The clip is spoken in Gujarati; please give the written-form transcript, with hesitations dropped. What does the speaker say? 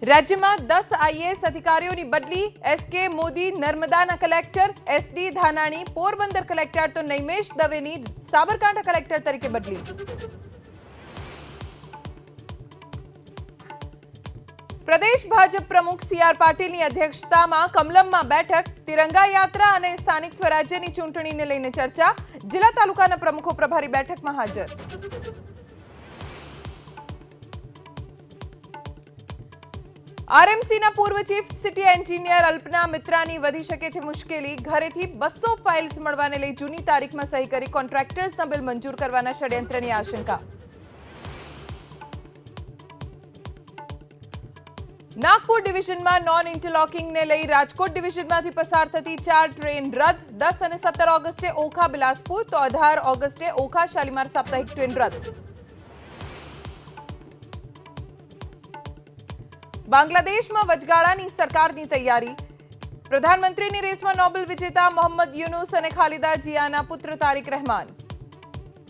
રાજ્યમાં 10 આઈએએસ અધિકારીઓની બદલી એસકે મોદી નર્મદાના collector, SD Dhanani Porbandar collector તો નૈમેશ દવેની સાબરકાંઠા કલેક્ટર તરીકે બદલી. પ્રદેશ ભાજપ પ્રમુખ સીઆર પાટીલની અધ્યક્ષતામાં કમલમમાં બેઠક, તિરંગા યાત્રા અને સ્થાનિક સ્વરાજ્યની ચૂંટણીને લઈને ચર્ચા, જિલ્લા તાલુકાના પ્રમુખો પ્રભારી બેઠકમાં હાજર. આરએમસીના પૂર્વ ચીફ સિટી એન્જિનિયર અલ્પના મિત્રાની વધી શકે છે મુશ્કેલી, ઘરેથી 200 ફાઇલ્સ મળવાને લઈ જૂની તારીખમાં સહી કરી કોન્ટ્રાક્ટર્સના બિલ મંજૂર કરવાના ષડયંત્રની આશંકા. નાગપુર ડિવિઝનમાં નોન ઇન્ટરલોકિંગને લઈ રાજકોટ ડિવિઝનમાંથી પસાર થતી 4 ટ્રેન રદ, 10 અને 17 ઓગસ્ટે ઓખા બિલાસપુર તો 18 ઓગસ્ટે ઓખા શાલીમાર સાપ્તાહિક ટ્રેન રદ. બાંગ્લાદેશમાં વચગાળાની સરકારની તૈયારી, પ્રધાનમંત્રીની રેસમાં નોબેલ વિજેતા મોહમ્મદ યુનુસ અને ખાલિદા જિયાના પુત્ર તારિક રહેમાન.